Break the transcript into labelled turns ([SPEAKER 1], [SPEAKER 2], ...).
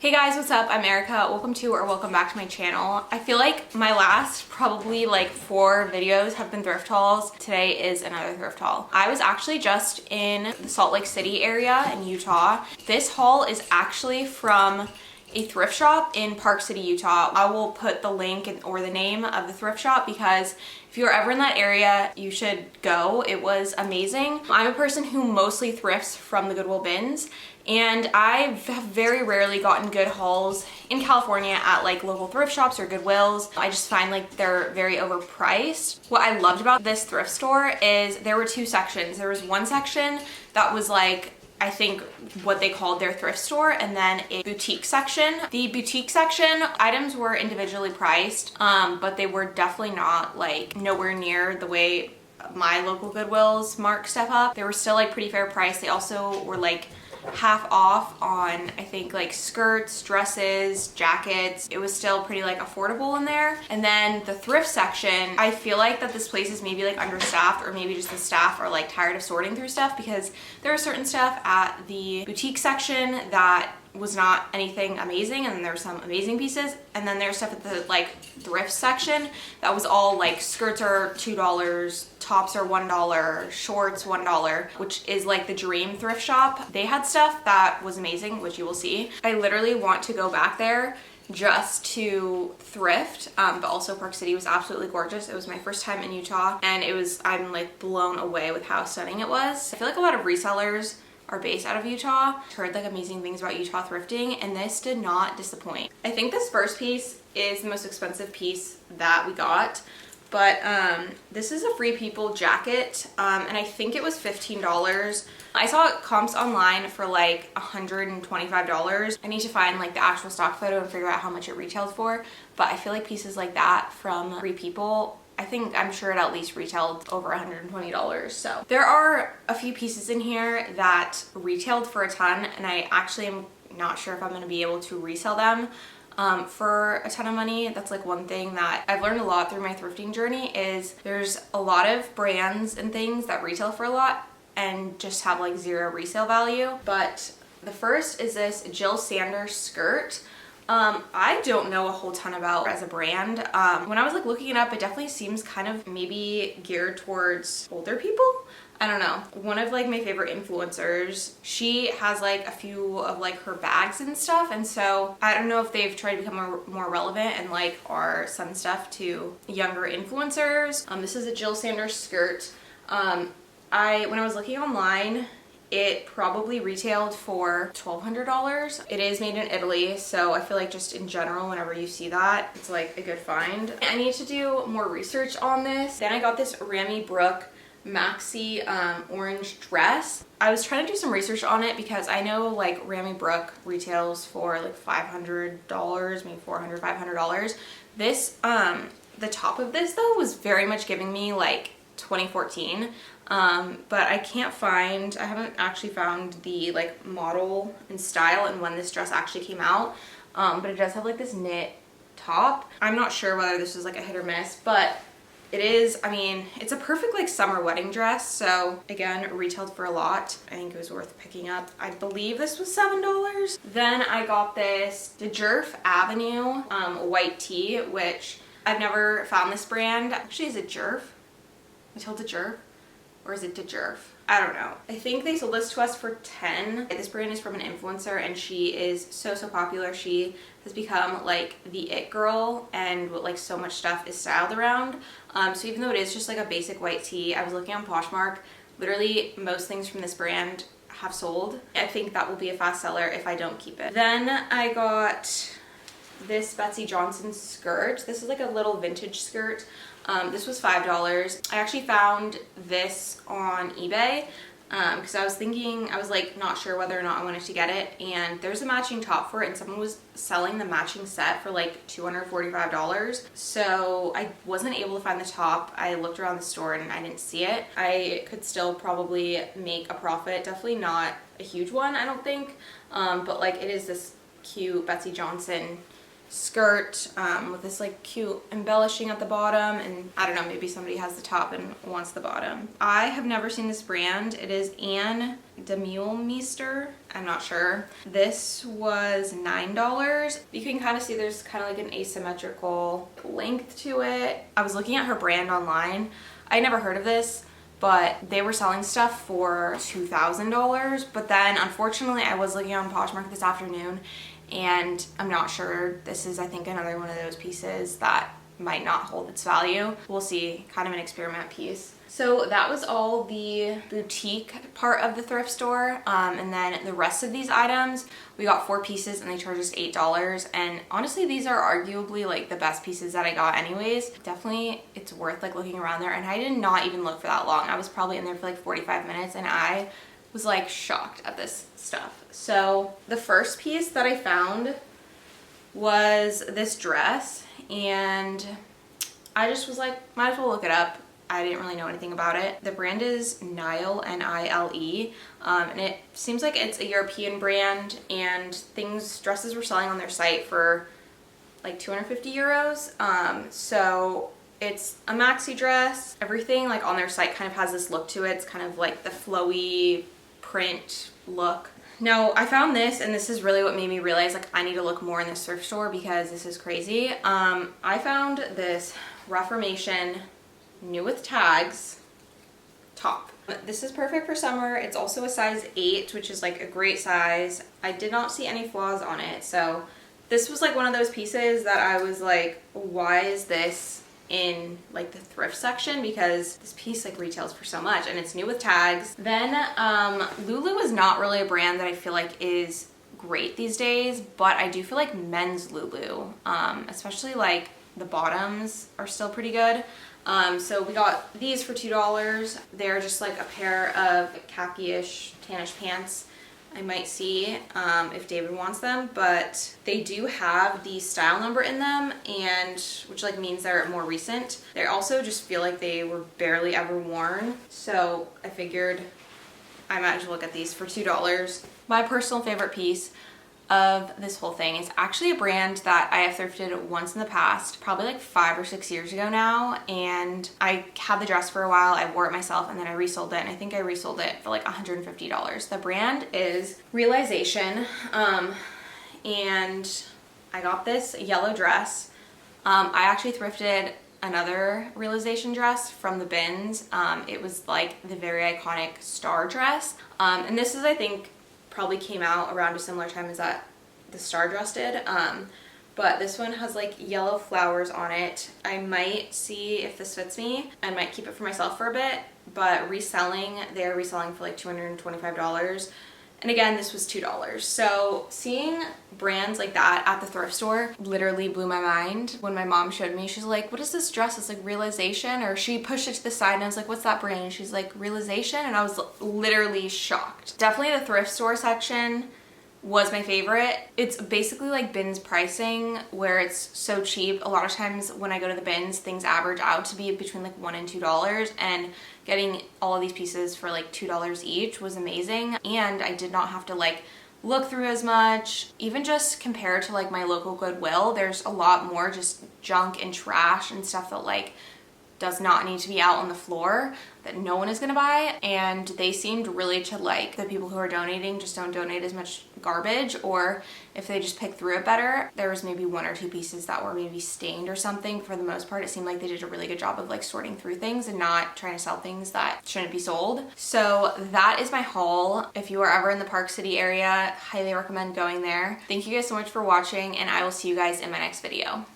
[SPEAKER 1] Hey guys, what's up? I'm Erica. Welcome back to my channel. I feel like my last probably like 4 videos have been thrift hauls. Today is another thrift haul. I was actually just in the Salt Lake City area in Utah. This haul is actually from a thrift shop in Park City, Utah. I will put the link or the name of the thrift shop because if you're ever in that area, you should go. It was amazing. I'm a person who mostly thrifts from the Goodwill bins, and I have very rarely gotten good hauls in California at like local thrift shops or Goodwills. I just find like they're very overpriced. What I loved about this thrift store is there were 2 sections. There was one section that was like, I think what they called their thrift store, and then a boutique section. The boutique section items were individually priced, but they were definitely not like nowhere near the way my local Goodwills mark stuff up. They were still like pretty fair price. They also were like half off on, I think, like skirts, dresses, jackets. It was still pretty like affordable in there. And then the thrift section, I feel like that this place is maybe like understaffed, or maybe just the staff are like tired of sorting through stuff, because there was certain stuff at the boutique section that was not anything amazing, and then there were some amazing pieces, and then there's stuff at the like thrift section that was all like skirts are $2, tops are $1, shorts $1, which is like the dream thrift shop. They had stuff that was amazing, which you will see. I literally want to go back there just to thrift, but also Park City was absolutely gorgeous. It was my first time in Utah, and I'm like blown away with how stunning it was. I feel like a lot of resellers are based out of Utah. Heard like amazing things about Utah thrifting, and this did not disappoint. I think this first piece is the most expensive piece that we got, but this is a Free People jacket, and I think it was $15. I saw comps online for like $125. I need to find like the actual stock photo and figure out how much it retailed for, but I feel like pieces like that from Free People, I'm sure it at least retailed over $120. So there are a few pieces in here that retailed for a ton, and I actually am not sure if I'm going to be able to resell them for a ton of money. That's like one thing that I've learned a lot through my thrifting journey, is there's a lot of brands and things that retail for a lot and just have like 0 resale value. But the first is this Jill Sanders skirt. I don't know a whole ton about as a brand. When I was like looking it up, it definitely seems kind of maybe geared towards older people. I don't know. One of like my favorite influencers, she has like a few of like her bags and stuff, and so I don't know if they've tried to become more relevant and like are some stuff to younger influencers. This is a Jill Sanders skirt. When I was looking online, it probably retailed for $1,200. It is made in Italy, so I feel like just in general, whenever you see that, it's like a good find. I need to do more research on this. Then I got this Rami Brooke maxi orange dress. I was trying to do some research on it because I know like Rami Brooke retails for like $500, maybe $400, $500. This, the top of this though was very much giving me like 2014. But I haven't actually found the like model and style and when this dress actually came out. But it does have like this knit top. I'm not sure whether this is like a hit or miss, but it is, I mean, it's a perfect like summer wedding dress. So again, retailed for a lot. I think it was worth picking up. I believe this was $7. Then I got this DeJerf Avenue white tee, which I've never found this brand. Actually, is it Jerf? Matilda Jerf? Or is it DeJerf? I don't know. I think they sold this to us for $10. This brand is from an influencer, and she is so popular. She has become like the it girl, and like so much stuff is styled around. So even though it is just like a basic white tee, I was looking on Poshmark, literally most things from this brand have sold. I think that will be a fast seller if I don't keep it. Then I got this Betsy Johnson skirt. This is like a little vintage skirt. This was $5. I actually found this on eBay because I was like not sure whether or not I wanted to get it, and there's a matching top for it, and someone was selling the matching set for like $245. So I wasn't able to find the top. I looked around the store and I didn't see it. I could still probably make a profit. Definitely not a huge one, I don't think, but like it is this cute Betsy Johnson skirt with this like cute embellishing at the bottom, and I don't know, maybe somebody has the top and wants the bottom. I have never seen this brand. It is Demeulemeester. I'm not sure. This was $9. You can kind of see there's kind of like an asymmetrical length to it. I was looking at her brand online. I never heard of this, but they were selling stuff for $2,000. But then unfortunately I was looking on Poshmark this afternoon, and I'm not sure. This is, I think, another one of those pieces that might not hold its value. We'll see, kind of an experiment piece. So that was all the boutique part of the thrift store. And then the rest of these items, we got 4 pieces and they charged us $8. And honestly, these are arguably like the best pieces that I got anyways. Definitely it's worth like looking around there. And I did not even look for that long. I was probably in there for like 45 minutes and I was like shocked at this stuff. So the first piece that I found was this dress, and I just was like, might as well look it up. I didn't really know anything about it. The brand is Nile, N-I-L-E, and it seems like it's a European brand, and dresses were selling on their site for like 250 euros. So it's a maxi dress. Everything like on their site kind of has this look to it. It's kind of like the flowy print look. Now I found this, and this is really what made me realize like I need to look more in this thrift store because this is crazy. I found this Reformation new with tags top. This is perfect for summer. It's also a size 8, which is like a great size. I did not see any flaws on it, so this was like one of those pieces that I was like, why is this in like the thrift section, because this piece like retails for so much and it's new with tags. Then Lulu is not really a brand that I feel like is great these days, but I do feel like men's Lulu, especially like the bottoms are still pretty good. So we got these for $2. They're just like a pair of khaki-ish tannish pants. I might see if David wants them, but they do have the style number in them, and which like means they're more recent. They also just feel like they were barely ever worn, so I figured I might as well look at these for $2. My personal favorite piece of this whole thing is actually a brand that I have thrifted once in the past, probably like 5 or 6 years ago now, and I had the dress for a while. I wore it myself and then I resold it, and I think I resold it for like $150. The brand is Realisation, and I got this yellow dress. I actually thrifted another Realisation dress from the bins. It was like the very iconic star dress, and this is, I think, probably came out around a similar time as that the star dress did, but this one has like yellow flowers on it. I might see if this fits me. I might keep it for myself for a bit, but they're reselling for like $225, and again this was $2. So seeing brands like that at the thrift store literally blew my mind. When my mom showed me, she's like, what is this dress? It's like Realisation, or she pushed it to the side and I was like, what's that brand? And she's like, Realisation, and I was literally shocked. Definitely the thrift store section was my favorite. It's basically like bins pricing, where it's so cheap. A lot of times when I go to the bins, things average out to be between like $1 and $2, and getting all of these pieces for like $2 each was amazing. And I did not have to like look through as much. Even just compared to like my local Goodwill, there's a lot more just junk and trash and stuff that like does not need to be out on the floor that no one is gonna buy. And they seemed really to like, the people who are donating just don't donate as much garbage, or if they just pick through it better. There was maybe 1 or 2 pieces that were maybe stained or something. For the most part, it seemed like they did a really good job of like sorting through things and not trying to sell things that shouldn't be sold. So that is my haul. If you are ever in the Park City area, highly recommend going there. Thank you guys so much for watching, and I will see you guys in my next video.